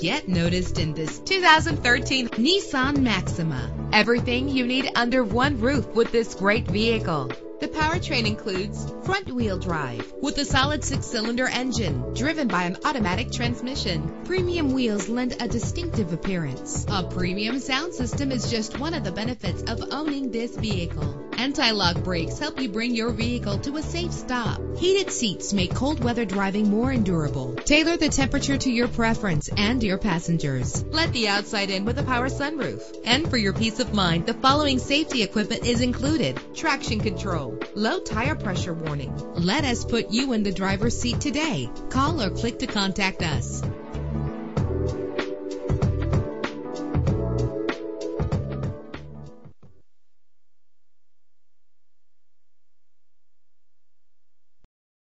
Get noticed in this 2013 Nissan Maxima. Everything you need under one roof with this great vehicle. The powertrain includes front-wheel drive with a solid 6-cylinder engine driven by an automatic transmission. Premium wheels lend a distinctive appearance. A premium sound system is just one of the benefits of owning this vehicle. Anti-lock brakes help you bring your vehicle to a safe stop. Heated seats make cold weather driving more endurable. Tailor the temperature to your preference and your passengers. Let the outside in with a power sunroof. And for your peace of mind, the following safety equipment is included: traction control, low tire pressure warning. Let us put you in the driver's seat today. Call or click to contact us.